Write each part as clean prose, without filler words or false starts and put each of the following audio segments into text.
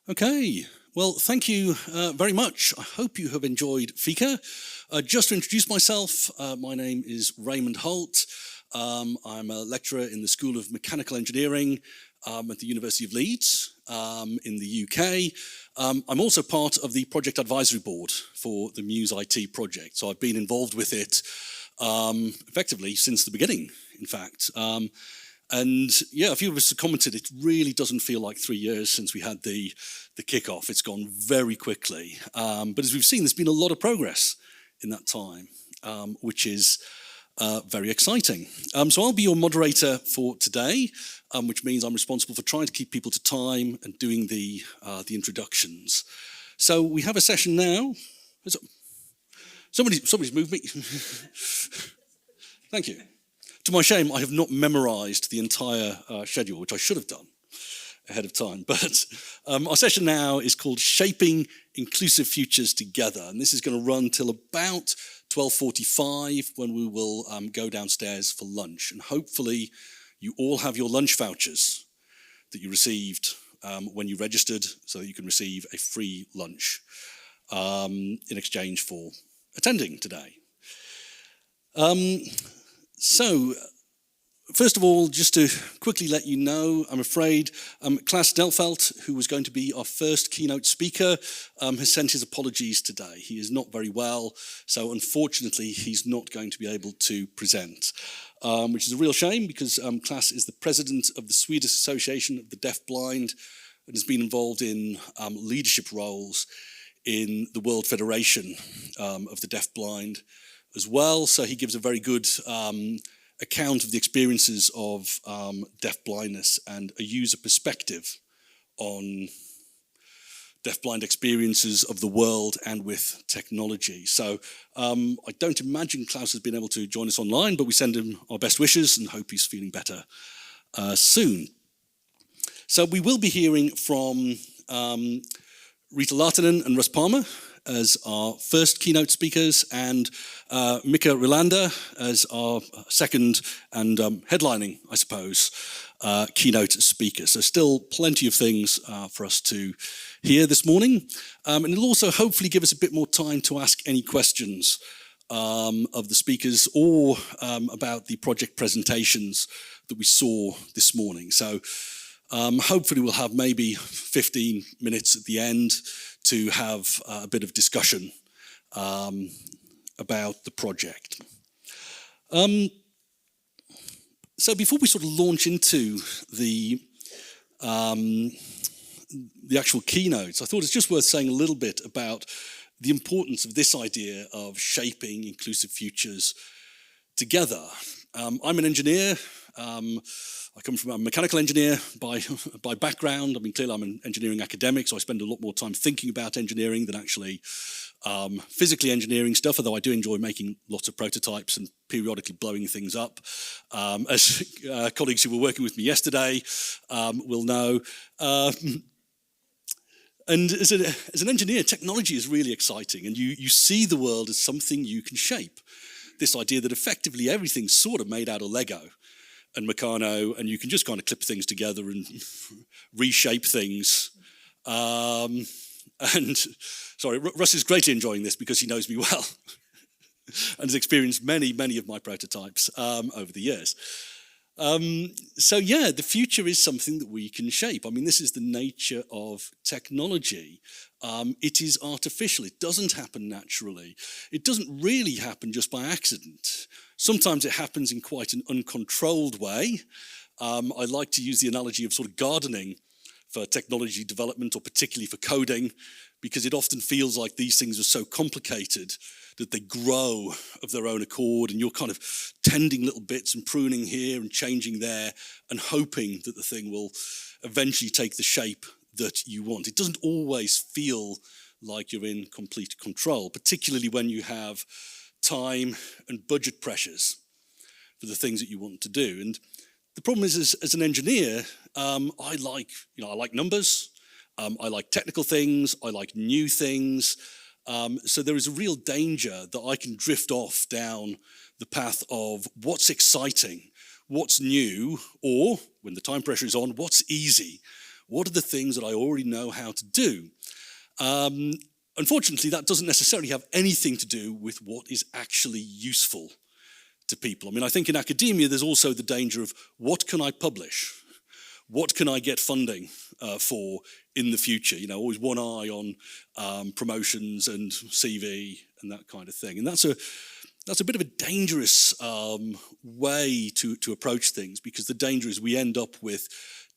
Okay, well, thank you very much. I hope you have enjoyed Fika. Just to introduce myself, my name is Raymond Holt. I'm a lecturer in the School of Mechanical Engineering at the University of Leeds in the UK. I'm also part of the Project Advisory Board for the Muse IT project, so I've been involved with it effectively since the beginning, in fact. And yeah, a few of us have commented, it really doesn't feel like 3 years since we had the kickoff. It's gone very quickly. But as we've seen, there's been a lot of progress in that time, which is very exciting. So I'll be your moderator for today, which means I'm responsible for trying to keep people to time and doing the introductions. So we have a session now. Somebody's moved me. Thank you. To my shame, I have not memorized the entire schedule, which I should have done ahead of time. But our session now is called Shaping Inclusive Futures Together. And this is going to run till about 12:45 when we will go downstairs for lunch. And hopefully you all have your lunch vouchers that you received when you registered so that you can receive a free lunch in exchange for attending today. So, first of all, just to quickly let you know, I'm afraid Klaas Delfelt, who was going to be our first keynote speaker, has sent his apologies today. He is not very well, so unfortunately he's not going to be able to present, which is a real shame because Klaas is the president of the Swedish Association of the Deafblind and has been involved in leadership roles in the World Federation of the Deafblind as well, so he gives a very good account of the experiences of deafblindness and a user perspective on deafblind experiences of the world and with technology. So I don't imagine Klaus has been able to join us online, but we send him our best wishes and hope he's feeling better soon. So we will be hearing from Riitta Lahtinen and Russ Palmer as our first keynote speakers, and Mika Rylander as our second and headlining, I suppose, keynote speaker. So still plenty of things for us to hear this morning. And it'll also hopefully give us a bit more time to ask any questions of the speakers or about the project presentations that we saw this morning. So hopefully we'll have maybe 15 minutes at the end to have a bit of discussion about the project. So before we sort of launch into the actual keynotes, I thought it's just worth saying a little bit about the importance of this idea of shaping inclusive futures together. I'm an engineer. I come from a mechanical engineer by background. I mean, clearly I'm an engineering academic, so I spend a lot more time thinking about engineering than actually physically engineering stuff, although I do enjoy making lots of prototypes and periodically blowing things up. As colleagues who were working with me yesterday will know. And as an engineer, technology is really exciting, and you see the world as something you can shape. This idea that effectively everything's sort of made out of Lego and Meccano, and you can just kind of clip things together and reshape things. And sorry, Russ is greatly enjoying this because he knows me well and has experienced many of my prototypes over the years. So yeah, the future is something that we can shape. I mean, this is the nature of technology. It is artificial. It doesn't happen naturally. It doesn't really happen just by accident. Sometimes it happens in quite an uncontrolled way. I like to use the analogy of sort of gardening for technology development, or particularly for coding, because it often feels like these things are so complicated that they grow of their own accord, and you're kind of tending little bits and pruning here and changing there and hoping that the thing will eventually take the shape that you want. It doesn't always feel like you're in complete control, particularly when you have time and budget pressures for the things that you want to do. And the problem is, as an engineer, I like numbers, I like technical things, I like new things. So there is a real danger that I can drift off down the path of what's exciting, what's new, or when the time pressure is on, what's easy, What are the things that I already know how to do? Unfortunately, that doesn't necessarily have anything to do with what is actually useful to people. I mean, I think in academia, there's also the danger of what can I publish? What can I get funding for in the future? You know, always one eye on promotions and CV and that kind of thing. And that's a bit of a dangerous way to approach things, because the danger is we end up with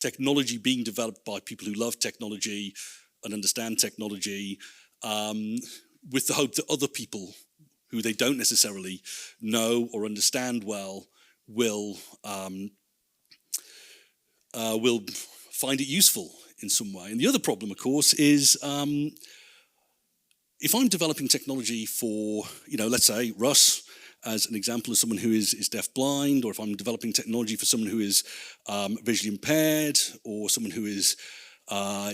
technology being developed by people who love technology and understand technology, with the hope that other people who they don't necessarily know or understand well will find it useful in some way. And the other problem, of course, is if I'm developing technology for, let's say Russ, as an example of someone who is deaf-blind, or if I'm developing technology for someone who is visually impaired, or someone who is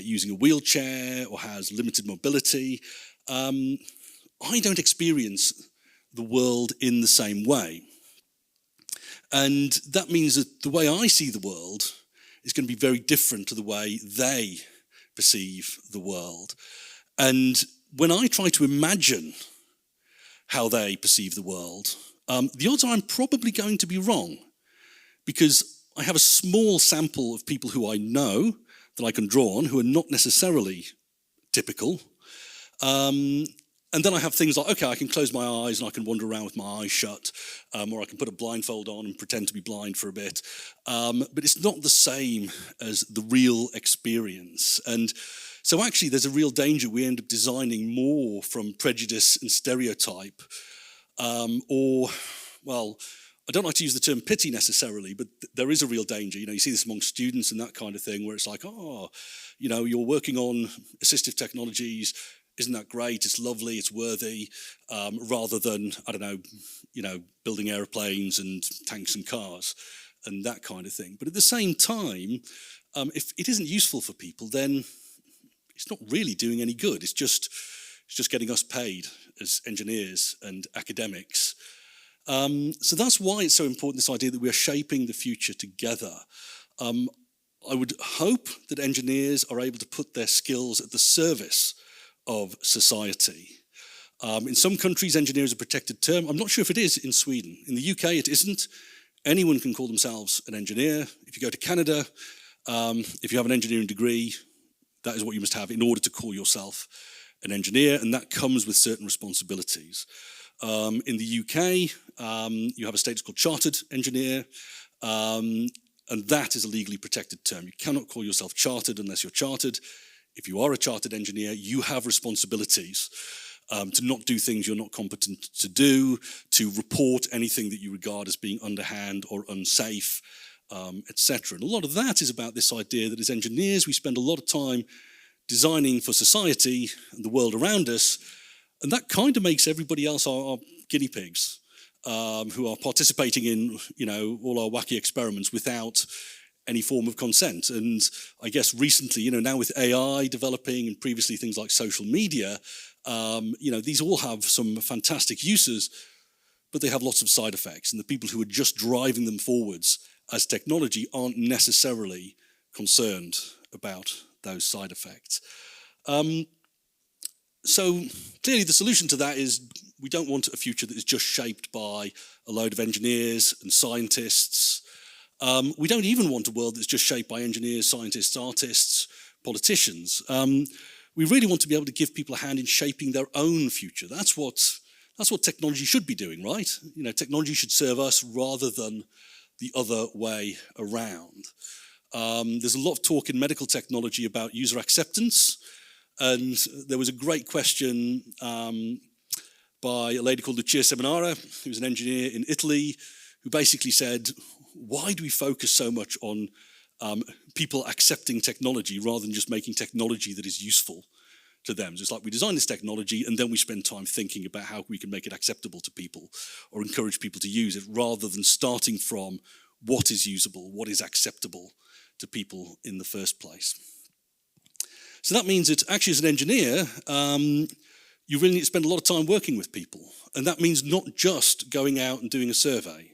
using a wheelchair or has limited mobility, I don't experience the world in the same way. And that means that the way I see the world is going to be very different to the way they perceive the world. And when I try to imagine how they perceive the world, the odds are I'm probably going to be wrong, because I have a small sample of people who I know that I can draw on who are not necessarily typical. And then I have things like, okay, I can close my eyes and I can wander around with my eyes shut, or I can put a blindfold on and pretend to be blind for a bit. But it's not the same as the real experience. And so actually there's a real danger we end up designing more from prejudice and stereotype, or, well, I don't like to use the term pity necessarily, but there is a real danger. You see this among students and that kind of thing, where it's like, you're working on assistive technologies, isn't that great? It's lovely, it's worthy, rather than, building airplanes and tanks and cars and that kind of thing. But at the same time, if it isn't useful for people, then it's not really doing any good. It's just getting us paid as engineers and academics. So that's why it's so important, this idea that we are shaping the future together. I would hope that engineers are able to put their skills at the service of society. In some countries, engineer is a protected term. I'm not sure if it is in Sweden. In the UK, it isn't. Anyone can call themselves an engineer. If you go to Canada, if you have an engineering degree, that is what you must have in order to call yourself an engineer, and that comes with certain responsibilities. In the UK, you have a status called chartered engineer, and that is a legally protected term. You cannot call yourself chartered unless you're chartered. If you are a chartered engineer, you have responsibilities to not do things you're not competent to do, to report anything that you regard as being underhand or unsafe, etc. And a lot of that is about this idea that as engineers, we spend a lot of time designing for society and the world around us, and that kind of makes everybody else our guinea pigs, who are participating in, all our wacky experiments without any form of consent. And I guess recently, now with AI developing and previously things like social media, these all have some fantastic uses, but they have lots of side effects. And the people who are just driving them forwards as technology aren't necessarily concerned about those side effects. So clearly the solution to that is we don't want a future that is just shaped by a load of engineers and scientists. We don't even want a world that's just shaped by engineers, scientists, artists, politicians. We really want to be able to give people a hand in shaping their own future. That's what technology should be doing, right? Technology should serve us rather than the other way around. There's a lot of talk in medical technology about user acceptance, and there was a great question by a lady called Lucia Seminara, who's an engineer in Italy, who basically said, why do we focus so much on people accepting technology rather than just making technology that is useful to them? So it's like we design this technology and then we spend time thinking about how we can make it acceptable to people or encourage people to use it, rather than starting from what is usable, what is acceptable to people in the first place. So that means that actually as an engineer, you really need to spend a lot of time working with people. And that means not just going out and doing a survey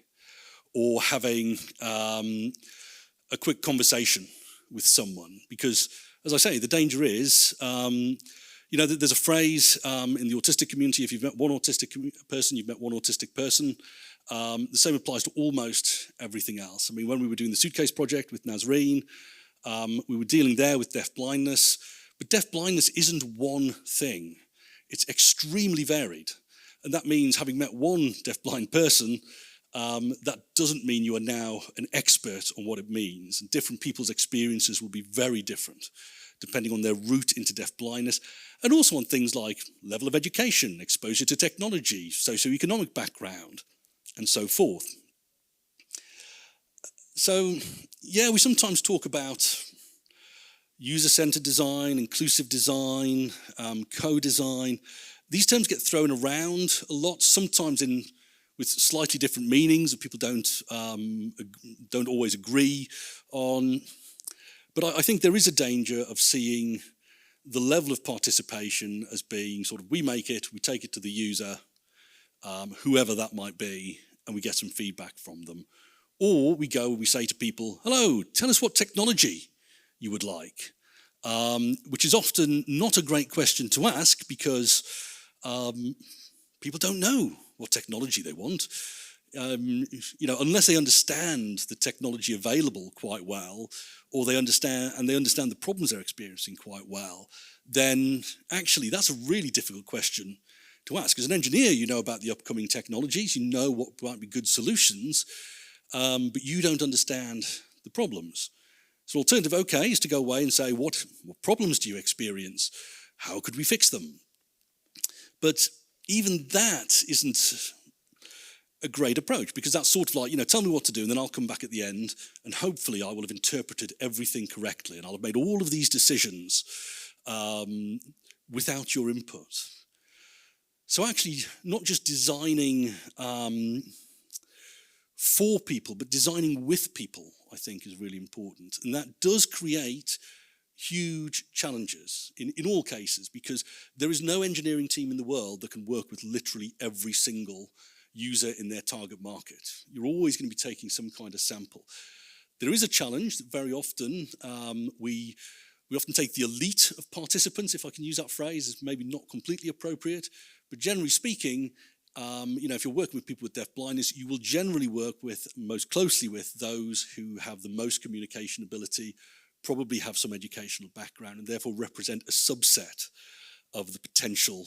or having a quick conversation with someone, because, as I say, the danger is, there's a phrase in the autistic community: if you've met one autistic person, you've met one autistic person. The same applies to almost everything else. I mean, when we were doing the suitcase project with Nazreen, we were dealing there with deaf blindness, but deaf blindness isn't one thing. It's extremely varied. And that means, having met one deafblind person, that doesn't mean you are now an expert on what it means. And different people's experiences will be very different, depending on their route into deafblindness, and also on things like level of education, exposure to technology, socioeconomic background, and so forth. So, yeah, we sometimes talk about user-centered design, inclusive design, co-design. These terms get thrown around a lot, sometimes with slightly different meanings that people don't always agree on. But I think there is a danger of seeing the level of participation as being sort of, we make it, we take it to the user, whoever that might be, and we get some feedback from them. Or we say to people, hello, tell us what technology you would like, which is often not a great question to ask, because people don't know what technology they want. Unless they understand the technology available quite well, or they understand the problems they're experiencing quite well, then actually that's a really difficult question to ask. As an engineer, you know about the upcoming technologies, you know what might be good solutions, but you don't understand the problems. So alternative, okay, is to go away and say, what problems do you experience? How could we fix them? But even that isn't a great approach, because that's sort of like, tell me what to do, and then I'll come back at the end, and hopefully I will have interpreted everything correctly, and I'll have made all of these decisions without your input. So actually, not just designing for people, but designing with people, I think, is really important. And that does create huge challenges in all cases, because there is no engineering team in the world that can work with literally every single user in their target market. You're always going to be taking some kind of sample. There is a challenge that very often we often take the elite of participants, if I can use that phrase. It's maybe not completely appropriate, but generally speaking, if you're working with people with deaf blindness, you will generally work most closely with those who have the most communication ability, probably have some educational background, and therefore represent a subset of the potential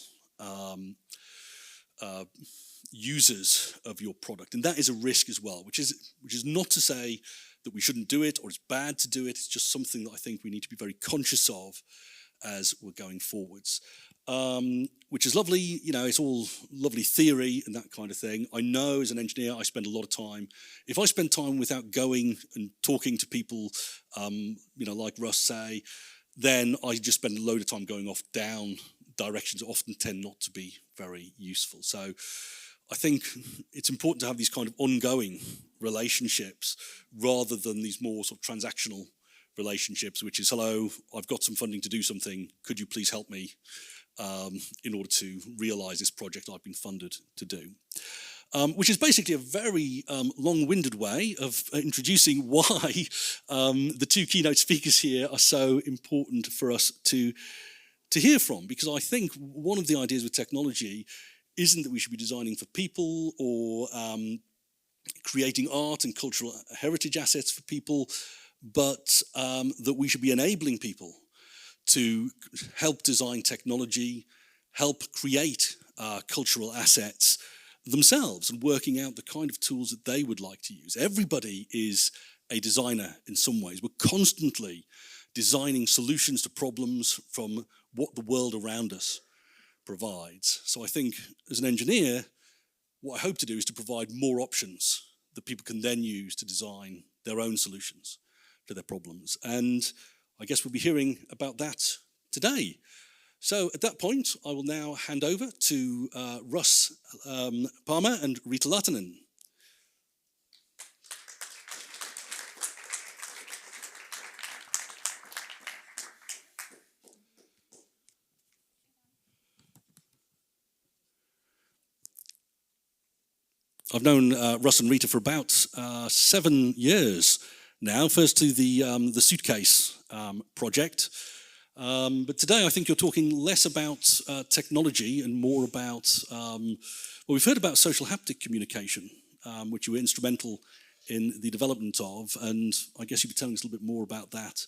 users of your product. And that is a risk as well, which is not to say that we shouldn't do it or it's bad to do it. It's just something that I think we need to be very conscious of as we're going forwards. Which is lovely, it's all lovely theory and that kind of thing. I know as an engineer, I spend a lot of time. If I spend time without going and talking to people, like Russ say, then I just spend a load of time going off down directions that often tend not to be very useful. So I think it's important to have these kind of ongoing relationships rather than these more sort of transactional relationships, which is, hello, I've got some funding to do something, could you please help me in order to realise this project I've been funded to do. Which is basically a very long-winded way of introducing why the two keynote speakers here are so important for us to hear from. Because I think one of the ideas with technology isn't that we should be designing for people or creating art and cultural heritage assets for people, but that we should be enabling people to help design technology, help create cultural assets themselves, and working out the kind of tools that they would like to use. Everybody is a designer in some ways. We're constantly designing solutions to problems from what the world around us provides. So I think as an engineer, what I hope to do is to provide more options that people can then use to design their own solutions to their problems. And I guess we'll be hearing about that today. So at that point, I will now hand over to Russ Palmer and Riitta Lahtinen. I've known Russ and Riitta for about 7 years now. First to the suitcase project. But today I think you're talking less about technology and more about, well, we've heard about social haptic communication, which you were instrumental in the development of, and I guess you'll be telling us a little bit more about that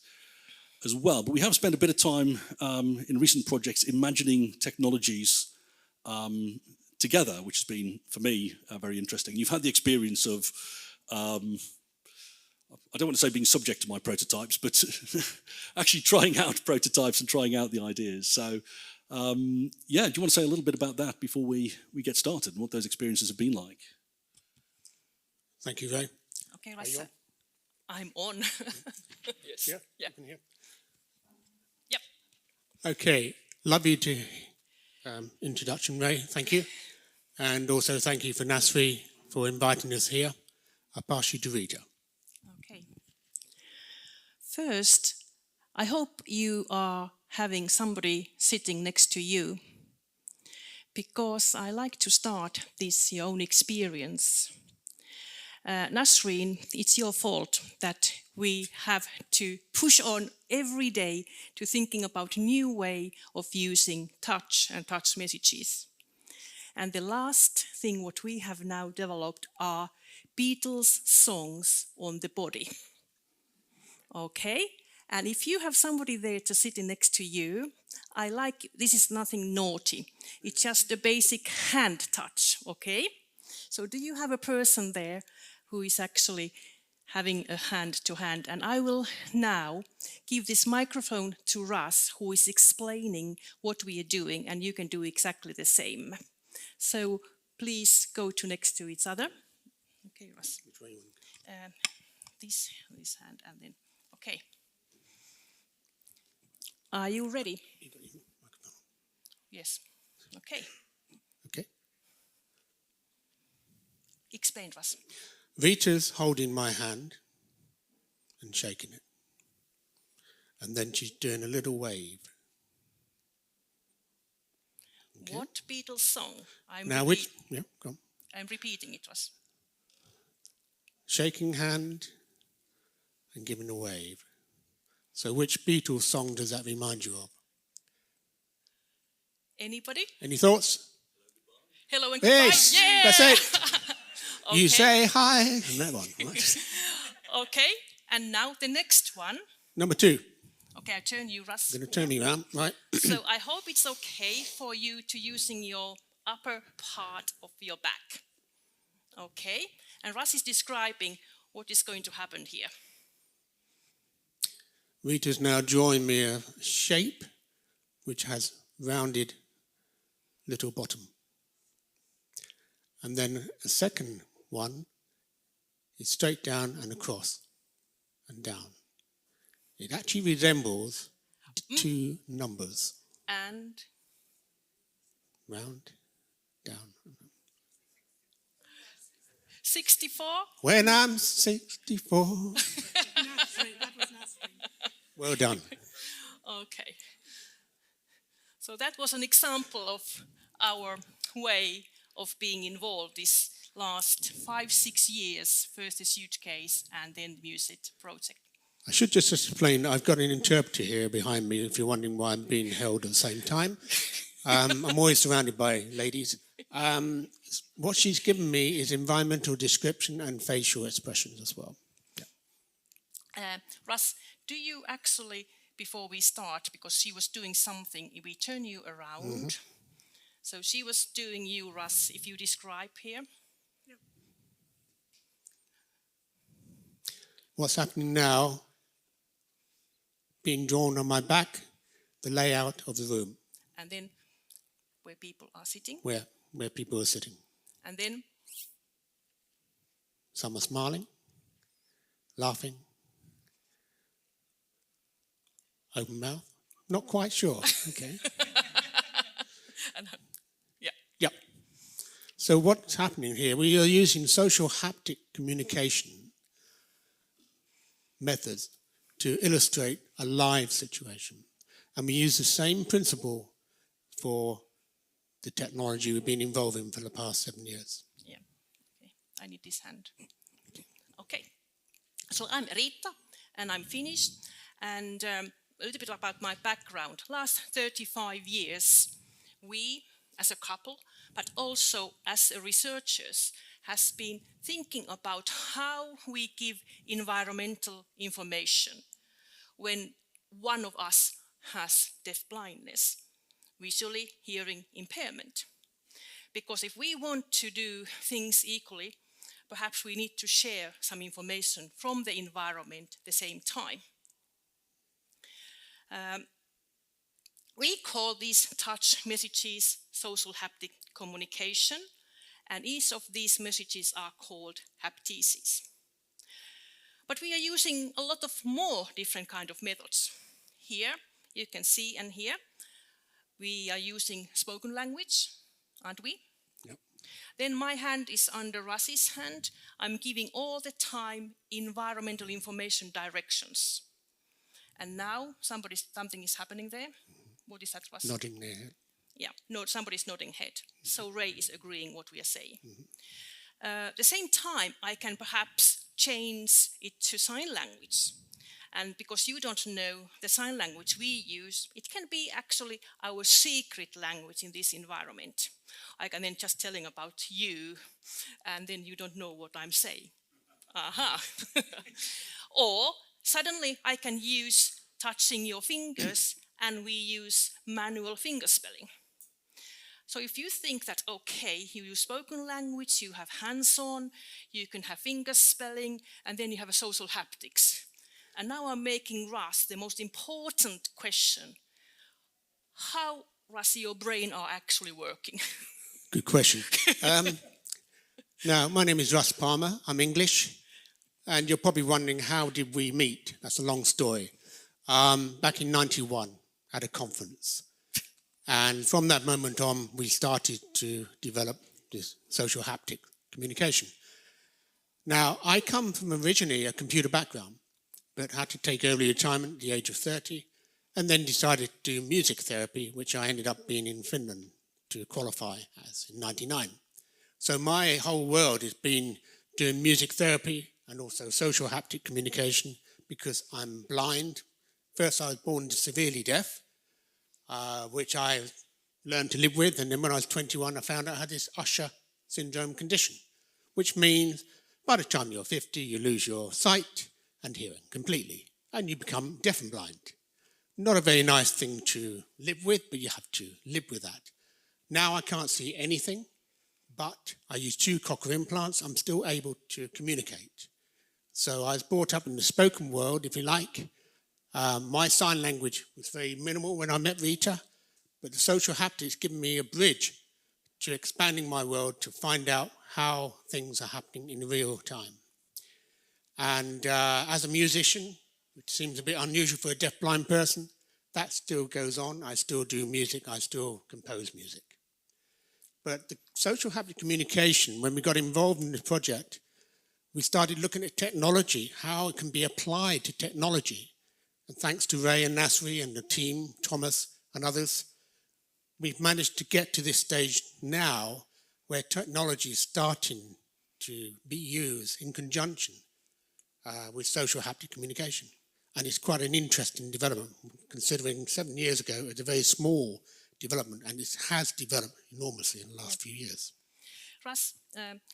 as well. But we have spent a bit of time in recent projects imagining technologies together, which has been, for me, very interesting. You've had the experience of, I don't want to say being subject to my prototypes, but actually trying out prototypes and trying out the ideas. So, yeah, do you want to say a little bit about that before we get started and what those experiences have been like? Thank you, Ray. Okay, Russ. I'm on. Yes. Yeah. Yeah. You can hear. Yep. Okay. Lovely to introduction, Ray. Thank you. And also thank you for Nasri for inviting us here. I'll pass you to Riitta. Okay. First, I hope you are having somebody sitting next to you, because I like to start this your own experience. Nasreen, it's your fault that we have to push on every day to thinking about a new way of using touch and touch messages. And the last thing what we have now developed are Beatles songs on the body. Okay? And if you have somebody there to sit next to you, this is nothing naughty. It's just a basic hand touch, okay? So do you have a person there who is actually having a hand-to-hand? And I will now give this microphone to Russ, who is explaining what we are doing, and you can do exactly the same. So please go to next to each other. Okay, Russ. Which way you want? This hand, and then, okay. Are you ready? You got your microphone. Yes. Okay. Okay. Explain, Russ. Riitta's holding my hand and shaking it. And then she's doing a little wave. Okay. What Beatles song? Yeah, go on. I'm repeating it, Russ. Shaking hand and giving a wave. So which Beatles song does that remind you of? Anybody? Any thoughts? Hello and goodbye. Yes, Yeah! that's it. Okay. You say hi. And that one. Right. Okay, and now the next one. Number 2. Okay, I turn you, Russ. I'm going to turn you around. Right. So I hope it's okay for you to using your upper part of your back. Okay, and Russ is describing what is going to happen here. Riitta's now drawing me a shape which has rounded little bottom. And then a second one is straight down and across and down. It actually resembles 2 numbers. And? Round, down. 64? When I'm 64. Well done. Okay. So that was an example of our way of being involved this last 5-6 years, first the suitcase and then the music project. I should just explain, I've got an interpreter here behind me, if you're wondering why I'm being held at the same time. I'm always surrounded by ladies. What she's given me is environmental description and facial expressions as well. Yeah. Russ, do you actually, before we start, because she was doing something, we turn you around. Mm-hmm. So she was doing you, Russ, if you describe here. Yep. What's happening now, being drawn on my back, the layout of the room. And then where people are sitting. Where people are sitting. And then? Some are smiling, laughing, open mouth. Not quite sure. Okay. Yeah. Yep. So what's happening here? We are using social haptic communication methods to illustrate a live situation. And we use the same principle for the technology we've been involved in for the past 7 years. Yeah. Okay. I need this hand. Okay. So I'm Riitta, and I'm Finnish. And a little bit about my background. Last 35 years, we as a couple, but also as researchers, has been thinking about how we give environmental information when one of us has deaf blindness, visually hearing impairment. Because if we want to do things equally, perhaps we need to share some information from the environment at the same time. We call these touch messages social haptic communication, and each of these messages are called haptices. But we are using a lot of more different kind of methods. Here you can see and hear we are using spoken language, aren't we? Yep. Then my hand is under Russ's hand. I'm giving all the time environmental information directions. And now something is happening there. What is that, Russ? Nodding their head. Yeah, no, somebody's nodding head. So Ray is agreeing what we are saying. At the same time, I can perhaps change it to sign language. And because you don't know the sign language we use, it can be actually our secret language in this environment. I can then just telling about you, and then you don't know what I'm saying. Aha. Or suddenly I can use touching your fingers, and we use manual finger spelling. So if you think that, okay, you use spoken language, you have hands-on, you can have finger spelling, and then you have a social haptics. And now I'm making Russ the most important question. How, Russ, your brain are actually working? Good question. Now, my name is Russ Palmer. I'm English. And you're probably wondering, how did we meet? That's a long story. Back in 91 at a conference. And from that moment on, we started to develop this social haptic communication. Now, I come from originally a computer background, but had to take early retirement at the age of 30, and then decided to do music therapy, which I ended up being in Finland to qualify as in 99. So my whole world has been doing music therapy and also social haptic communication because I'm blind. First, I was born severely deaf, which I learned to live with. And then when I was 21, I found out I had this Usher syndrome condition, which means by the time you're 50, you lose your sight and hearing completely, and you become deaf and blind. Not a very nice thing to live with, but you have to live with that. Now I can't see anything, but I use 2 cochlear implants. I'm still able to communicate. So I was brought up in the spoken world, if you like. My sign language was very minimal when I met Riitta, but the social haptics given me a bridge to expanding my world to find out how things are happening in real time. And as a musician, which seems a bit unusual for a deaf-blind person, that still goes on. I still do music. I still compose music. But the social haptic communication, when we got involved in the project, we started looking at technology, how it can be applied to technology. And thanks to Ray and Nasri and the team, Thomas and others, we've managed to get to this stage now where technology is starting to be used in conjunction with social haptic communication. And it's quite an interesting development, considering 7 years ago it was a very small development, and it has developed enormously in the last few years. Russ,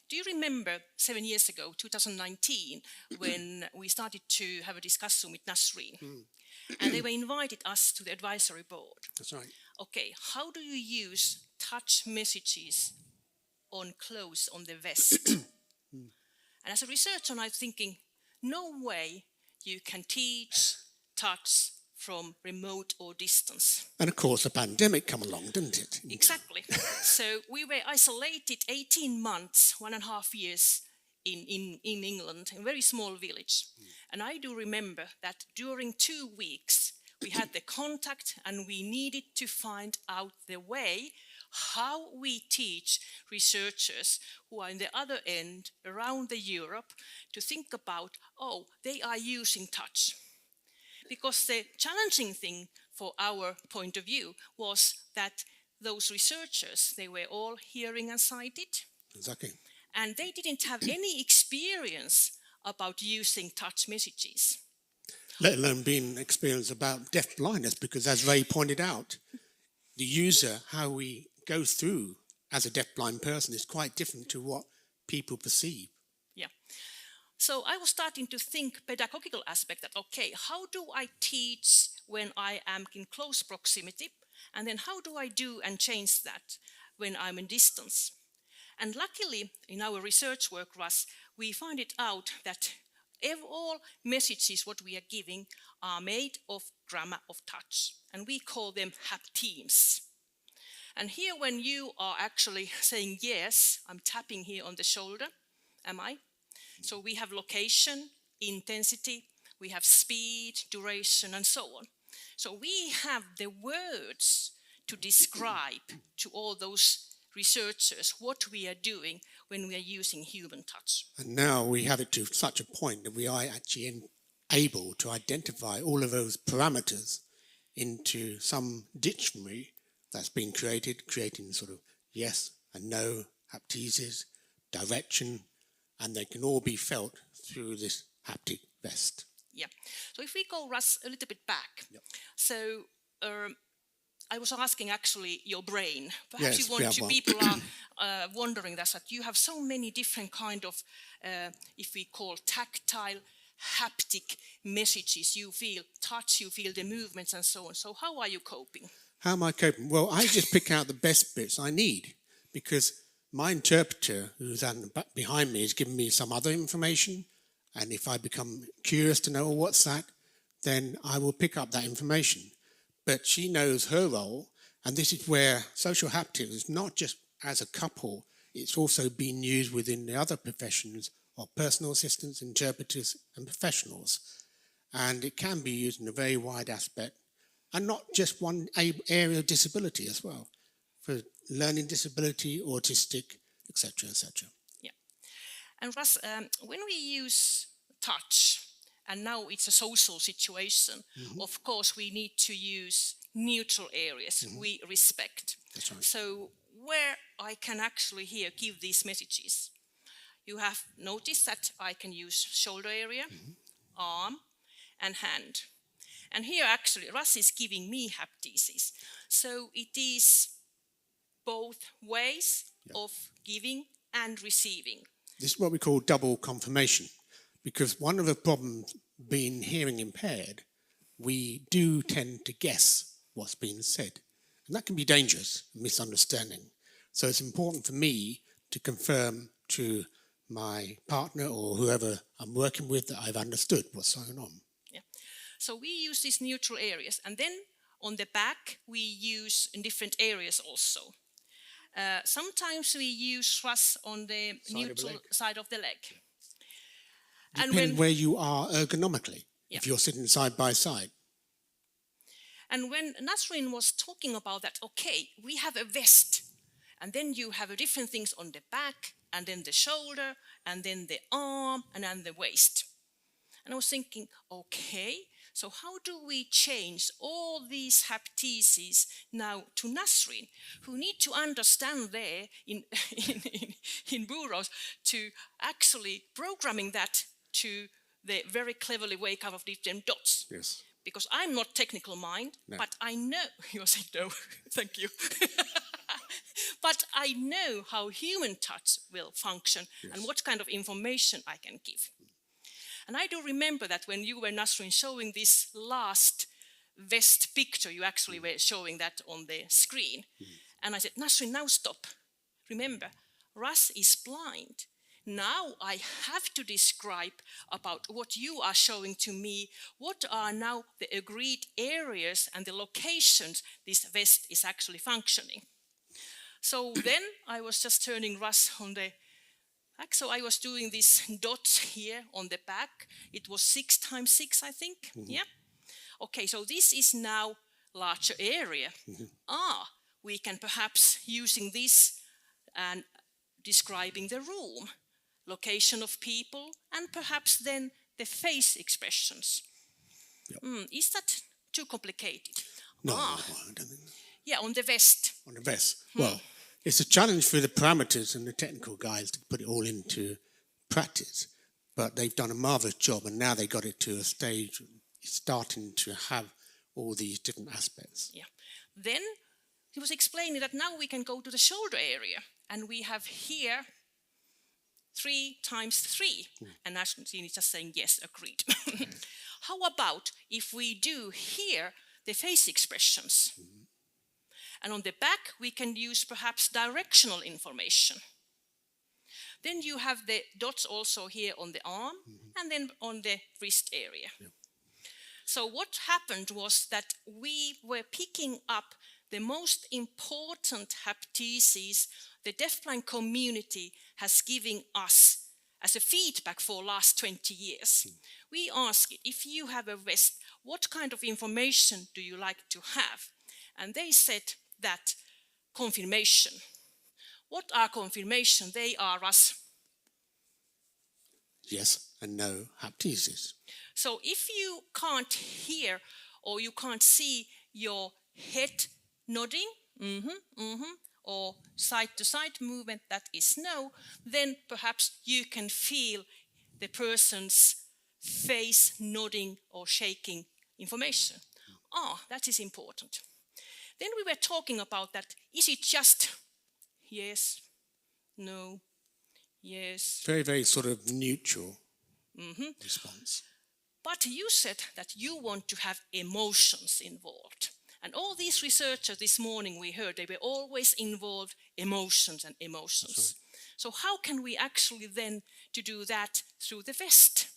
do you remember 7 years ago, 2019, when we started to have a discussion with Nasreen? And they were invited us to the advisory board. That's right. Okay, how do you use touch messages on clothes on the vest? And as a researcher, I'm thinking, no way you can teach touch from remote or distance. And of course, the pandemic came along, didn't it? Exactly. So we were isolated 18 months, 1.5 years in England, in a very small village. And I do remember that during 2 weeks, we had the contact and we needed to find out the way how we teach researchers who are in the other end around the Europe to think about, oh, they are using touch. Because the challenging thing for our point of view was that those researchers, they were all hearing and sighted. Exactly. And they didn't have any experience about using touch messages. Let alone being experienced about deaf blindness, because as Ray pointed out, the user, how we go through as a deaf-blind person is quite different to what people perceive. Yeah. So I was starting to think pedagogical aspect that, okay, how do I teach when I am in close proximity? And then how do I do and change that when I'm in distance? And luckily, in our research work, Russ, we find it out that all messages what we are giving are made of grammar of touch. And we call them haptemes. And here when you are actually saying yes, I'm tapping here on the shoulder, am I? So we have location, intensity, we have speed, duration, and so on. So we have the words to describe to all those researchers what we are doing when we are using human touch. And now we have it to such a point that we are actually able to identify all of those parameters into some dictionary that's been creating sort of yes and no, hapteses, direction, and they can all be felt through this haptic vest. Yeah. So if we go, Russ, a little bit back. Yep. So I was asking actually your brain. Perhaps Yes, you want to, people are wondering that you have so many different kind of, if we call tactile, haptic messages. You feel touch, you feel the movements and so on. So how are you coping? How am I coping? Well, I just pick out the best bits I need, because my interpreter, who's behind me, is giving me some other information. And if I become curious to know what's that, then I will pick up that information. But she knows her role, and this is where social haptics is not just as a couple, it's also being used within the other professions of personal assistants, interpreters, and professionals. And it can be used in a very wide aspect, and not just one area of disability as well, for learning disability, autistic, etc., etc. Yeah. And Russ, when we use touch, and now it's a social situation, of course we need to use neutral areas we respect. That's right. So where I can actually here give these messages. You have noticed that I can use shoulder area, arm, and hand. And here actually Russ is giving me hapteses. So it is both ways of giving and receiving. This is what we call double confirmation, because one of the problems being hearing impaired, we do tend to guess what's being said. And that can be dangerous, misunderstanding. So it's important for me to confirm to my partner or whoever I'm working with that I've understood what's going on. Yeah. So we use these neutral areas, and then on the back we use in different areas also. Sometimes we use Russ on the neutral side of the leg. Depending where you are ergonomically, if you're sitting side by side. And when Nasrin was talking about that, okay, we have a vest, and then you have different things on the back, and then the shoulder, and then the arm, and then the waist. And I was thinking, okay, so how do we change all these hapteses now to Nasrin, who need to understand there in Burroughs to actually programming that to the very cleverly way kind of different dots. Yes. Because I'm not technical mind, but I know, you said no, thank you. But I know how human touch will function and what kind of information I can give. And I do remember that when you were, Nasrin, showing this last vest picture, you actually were showing that on the screen. And I said, Nasrin, now stop. Remember, Russ is blind. Now I have to describe about what you are showing to me, what are now the agreed areas and the locations this vest is actually functioning. So then I was just turning Russ on the back. So I was doing these dots here on the back. It was 6 times 6, I think. Yeah. Okay, so this is now larger area. We can perhaps using this and describing the room, location of people, and perhaps then the face expressions. Is that too complicated? No, I don't think so. Yeah, on the vest. On the vest. Well, it's a challenge for the parameters and the technical guys to put it all into practice. but they've done a marvellous job, and now they got it to a stage starting to have all these different aspects. Yeah. Then he was explaining that now we can go to the shoulder area, and we have here 3 times 3. And Nasreen is just saying, yes, agreed. How about if we do here the face expressions? And on the back, we can use perhaps directional information. Then you have the dots also here on the arm, and then on the wrist area. Yeah. So what happened was that we were picking up the most important haptices the deafblind community has given us as a feedback for last 20 years. We asked it, if you have a vest, what kind of information do you like to have? And they said that confirmation. What are confirmation? They are us. Yes and no haptesis. So if you can't hear or you can't see your head nodding, or side-to-side movement, that is no, then perhaps you can feel the person's face nodding or shaking information. That is important. Then we were talking about that. Is it just yes, no, yes? Very, very sort of neutral response. But you said that you want to have emotions involved. And all these researchers this morning we heard, they were always involved emotions and emotions. Right. So how can we actually then to do that through the vest?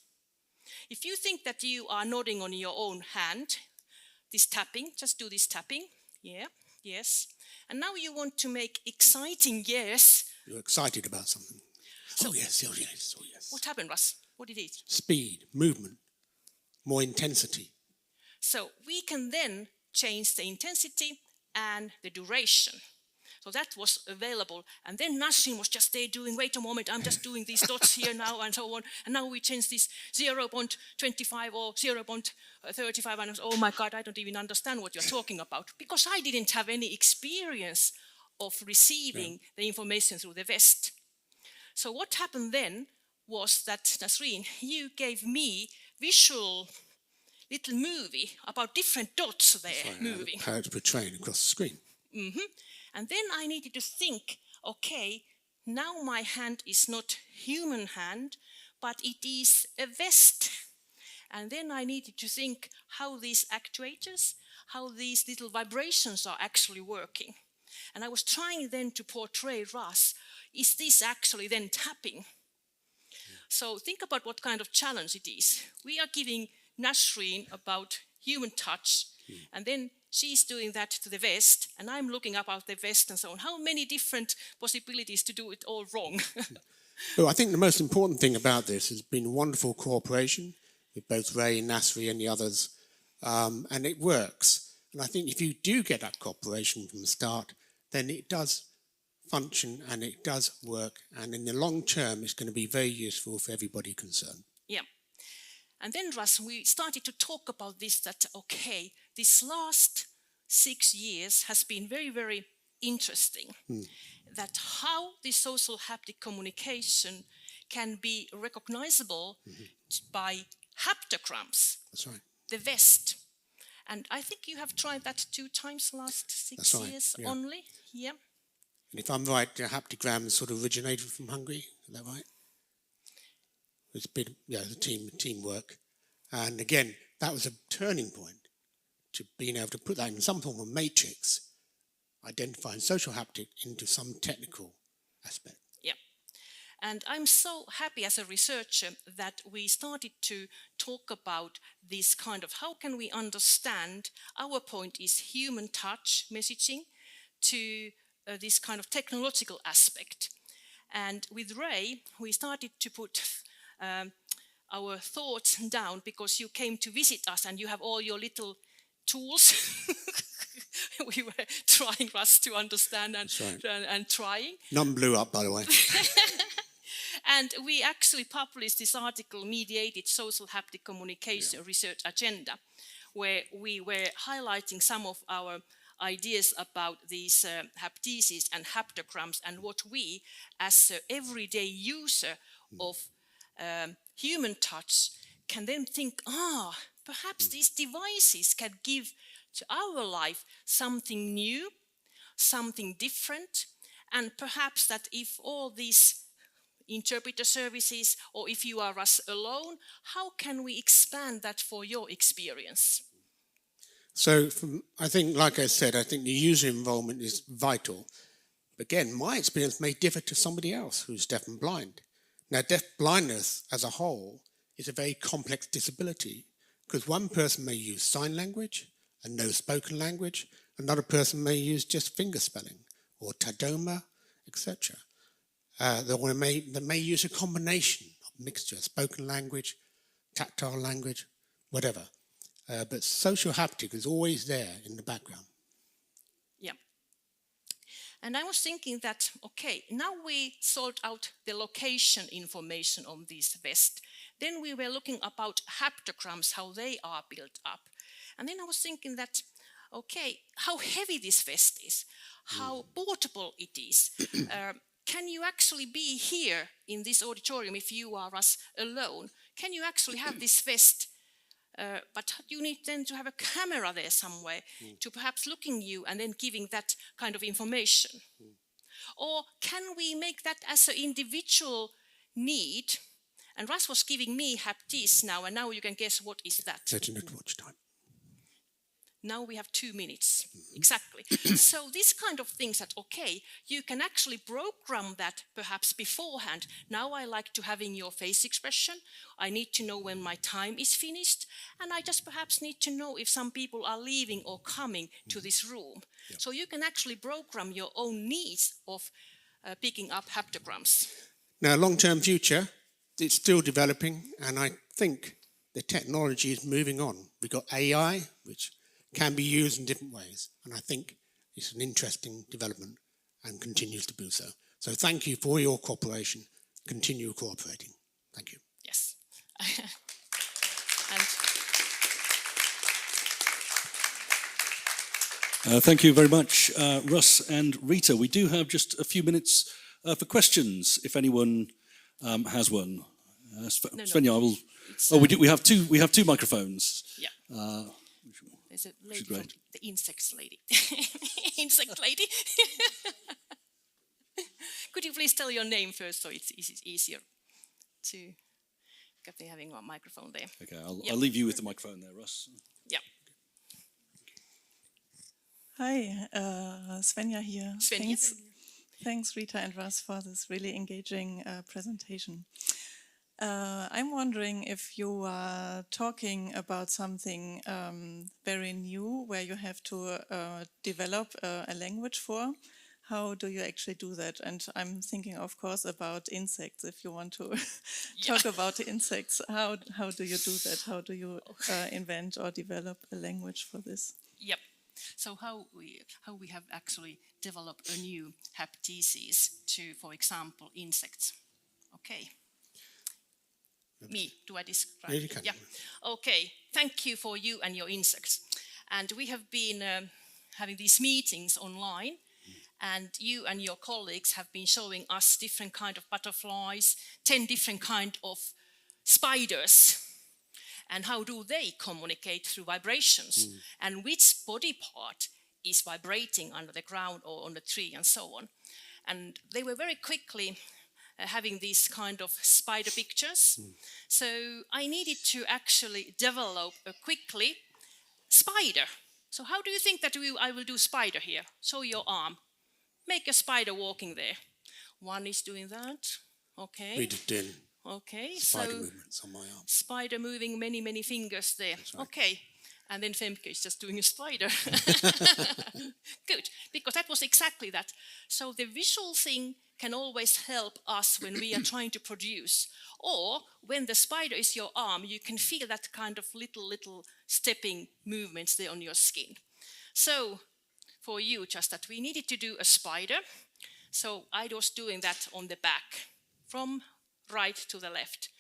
If you think that you are nodding on your own hand, this tapping, just do this tapping. Yeah, yes. And now you want to make exciting yes. You're excited about something. So, yes, oh yes, oh yes. What happened, Russ? What did it? Speed, movement, more intensity. So we can then change the intensity and the duration. So that was available. And then Nasreen was just there doing, wait a moment, I'm just doing these dots here now and so on. And now we change this 0.25 or 0.35. And I was, oh my God, I don't even understand what you're talking about. Because I didn't have any experience of receiving the information through the vest. So what happened then was that, Nasreen, you gave me visual little movie about different dots there moving. How it's portraying across the screen. And then I needed to think, okay, now my hand is not human hand, but it is a vest. And then I needed to think how these actuators, how these little vibrations are actually working. And I was trying then to portray Russ, is this actually then tapping? So think about what kind of challenge it is. We are giving Nasreen about human touch, and then she's doing that to the vest, and I'm looking about the vest and so on. How many different possibilities to do it all wrong? Well, I think the most important thing about this has been wonderful cooperation with both Ray, Nasri and the others, and it works. And I think if you do get that cooperation from the start, then it does function and it does work, and in the long term it's going to be very useful for everybody concerned. Yeah. And then, Russ, we started to talk about this, that, okay, this last 6 years has been very, very interesting. That how the social haptic communication can be recognizable by haptograms. That's right. The vest. And I think you have tried that 2 times last 6 years only. Yeah. And if I'm right, the haptograms sort of originated from Hungary, is that right? It's been, the teamwork. And again, that was a turning point to being able to put that in some form of matrix, identifying social haptic into some technical aspect. Yeah. And I'm so happy as a researcher that we started to talk about this kind of how can we understand our point is human touch messaging to this kind of technological aspect. And with Ray, we started to put our thoughts down because you came to visit us and you have all your little tools. We were trying, Russ, to understand and trying. None blew up, by the way. And we actually published this article, Mediated Social Haptic Communication Research Agenda, where we were highlighting some of our ideas about these haptices and haptograms and what we, as an everyday user of human touch can then think, perhaps these devices can give to our life something new, something different, and perhaps that if all these interpreter services, or if you are us alone, how can we expand that for your experience? So I think, like I said, I think the user involvement is vital. Again, my experience may differ to somebody else who's deaf and blind. Now, deaf blindness as a whole is a very complex disability because one person may use sign language and no spoken language. Another person may use just finger spelling or tadoma, etc. They may use a combination of mixture, spoken language, tactile language, whatever. But social haptic is always there in the background. Yeah. And I was thinking that, okay, now we sort out the location information on this vest. Then we were looking about haptograms, how they are built up. And then I was thinking that, okay, how heavy this vest is, how portable it is. Can you actually be here in this auditorium if you are us alone? Can you actually have this vest? But you need then to have a camera there somewhere to perhaps looking you and then giving that kind of information. Or can we make that as an individual need? And Russ was giving me haptis now, and now you can guess what is that. 30-minute watch time. Now we have 2 minutes, exactly. So this kind of things that, okay, you can actually program that perhaps beforehand. Now I like to having your face expression. I need to know when my time is finished. And I just perhaps need to know if some people are leaving or coming to this room. Yep. So you can actually program your own needs of picking up haptograms. Now, long-term future, it's still developing. And I think the technology is moving on. We've got AI, which can be used in different ways. And I think it's an interesting development and continues to do so. So thank you for your cooperation. Continue cooperating. Thank you. Yes. Thank you very much, Russ and Riitta. We do have just a few minutes for questions, if anyone has one. Svenja, I will... We have two microphones. Yeah. There's a lady from the insects lady. Insect lady. Could you please tell your name first so it's easier to get having a microphone there. Okay, I'll leave you with the microphone there, Russ. Yeah. Hi, Svenja here. Svenja. Thanks, Riitta and Russ, for this really engaging presentation. I'm wondering if you are talking about something very new where you have to develop a language for. How do you actually do that? And I'm thinking, of course, about insects. If you want to talk about the insects, how do you do that? How do you invent or develop a language for this? Yep. So how we have actually developed a new haptices to, for example, insects. Okay. Me, do I describe? Yeah, you can. Yeah. Okay. Thank you for you and your insects. And we have been having these meetings online, and you and your colleagues have been showing us different kind of butterflies, 10 different kind of spiders, and how do they communicate through vibrations, and which body part is vibrating under the ground or on the tree and so on. And they were very quickly having these kind of spider pictures. So I needed to actually develop a quickly spider. So how do you think that I will do spider here? Show your arm. Make a spider walking there. One is doing that. Okay. We did doing spider movements on my arm. Spider moving many fingers there. Right. Okay. And then Femke is just doing a spider. Good, because that was exactly that. So the visual thing can always help us when we are trying to produce. Or when the spider is your arm, you can feel that kind of little stepping movements there on your skin. So for you, just that we needed to do a spider. So I was doing that on the back, from right to the left.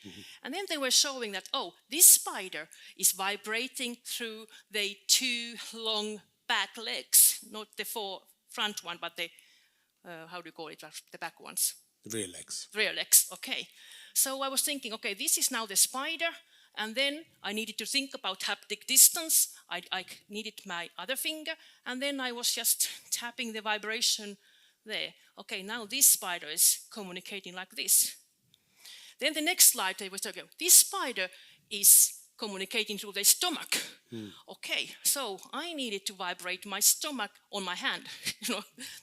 And then they were showing that, oh, this spider is vibrating through the 2 long back legs, not the 4 front one, but the, how do you call it, the back ones? The rear legs. Rear legs, okay. So I was thinking, okay, this is now the spider, and then I needed to think about haptic distance. I needed my other finger, and then I was just tapping the vibration there. Okay, now this spider is communicating like this. Then the next slide, I was talking, this spider is communicating through the stomach. Okay, so I needed to vibrate my stomach on my hand,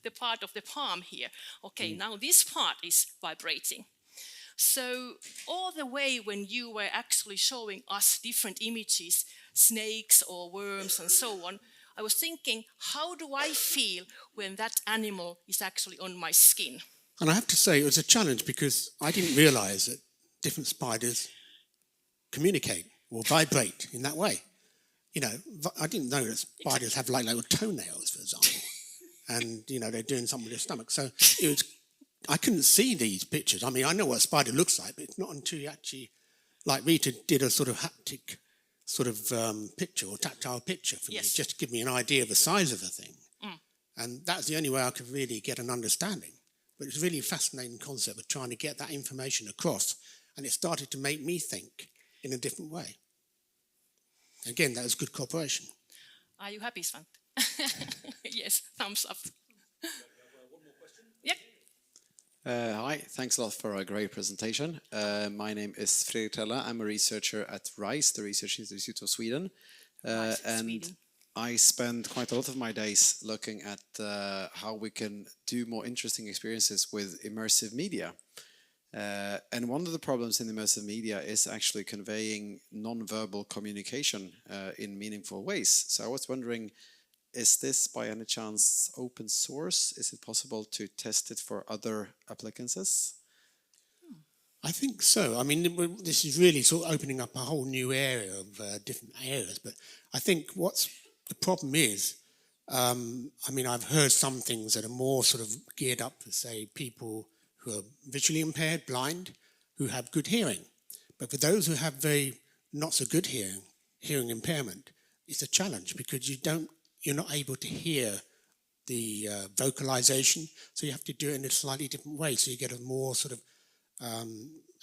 the part of the palm here. Okay, now this part is vibrating. So all the way when you were actually showing us different images, snakes or worms and so on, I was thinking, how do I feel when that animal is actually on my skin? And I have to say, it was a challenge because I didn't realise that different spiders communicate or vibrate in that way. I didn't know that spiders have like little toenails, for example, and they're doing something with their stomach. So I couldn't see these pictures. I mean, I know what a spider looks like, but it's not until you actually, like Riitta did a sort of haptic sort of picture or tactile picture for me, just to give me an idea of the size of the thing. And that's the only way I could really get an understanding. But it's a really fascinating concept of trying to get that information across, and it started to make me think in a different way. Again, that was good cooperation. Are you happy, Svante? Yes, thumbs up. One more question? Yep. Hi, thanks a lot for a great presentation. My name is Fredrik Tella. I'm a researcher at RISE, the Research Institute of Sweden. And I spend quite a lot of my days looking at how we can do more interesting experiences with immersive media. And one of the problems in immersive media is actually conveying non-verbal communication in meaningful ways. So I was wondering, is this by any chance open source? Is it possible to test it for other applicants? I think so. I mean, this is really sort of opening up a whole new area of different areas. But I think what's the problem is, I mean, I've heard some things that are more sort of geared up for, say, people who are visually impaired, blind, who have good hearing. But for those who have very not so good hearing impairment, it's a challenge because you're not able to hear the vocalization, so you have to do it in a slightly different way, so you get a more sort of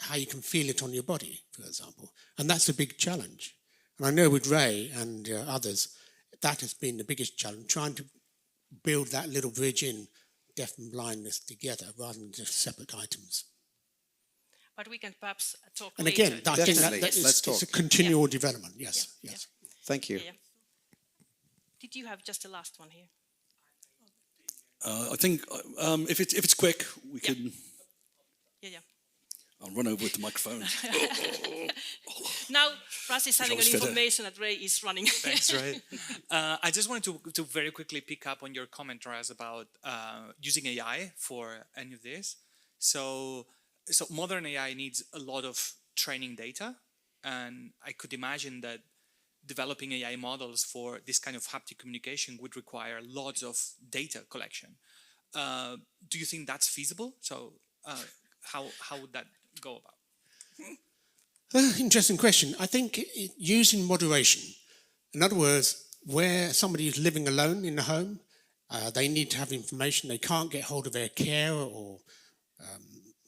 how you can feel it on your body, for example. And that's a big challenge. And I know with Ray and others, that has been the biggest challenge, trying to build that little bridge in deaf and blindness together rather than just separate items. But we can perhaps talk and later. again, I think it's a continual development. Yes, yes. Thank you. Did you have just the last one here? I think if it's quick, we can. Yeah. I'll run over with the microphone. Now, Russ is having an information that Ray is running. Thanks, Ray. I just wanted to very quickly pick up on your comment, Russ, about using AI for any of this. So modern AI needs a lot of training data, and I could imagine that developing AI models for this kind of haptic communication would require lots of data collection. Do you think that's feasible? So how would that go about? Interesting question. I think using moderation. In other words, where somebody is living alone in the home, they need to have information. They can't get hold of their carer or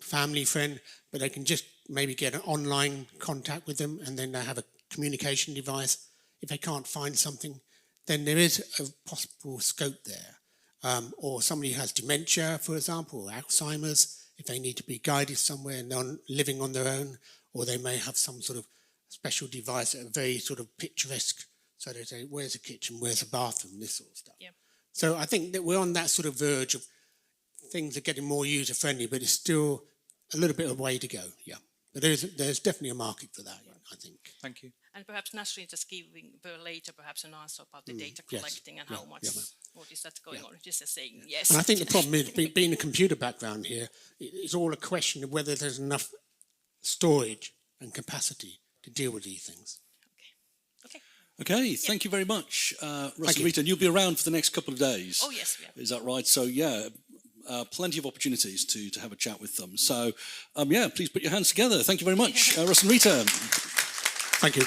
family friend, but they can just maybe get an online contact with them, and then they have a communication device. If they can't find something, then there is a possible scope there. Or somebody who has dementia, for example, or Alzheimer's, if they need to be guided somewhere and they're living on their own, or they may have some sort of special device that are very sort of picturesque. So they say, where's the kitchen, where's the bathroom, this sort of stuff. Yeah. So I think that we're on that sort of verge of things are getting more user-friendly, but it's still a little bit of a way to go, yeah. But there's definitely a market for that, I think. Thank you. And perhaps Nasrin just giving later perhaps an answer about the data collecting and how much, what is that going on? Just saying yes. And I think the problem is, being a computer background here, it's all a question of whether there's enough storage and capacity to deal with these things. Okay, thank you very much, Russ and Riitta. And you'll be around for the next couple of days. Oh, yes. Yeah. Is that right? So, plenty of opportunities to have a chat with them. So, please put your hands together. Thank you very much, Russ and Riitta. Thank you.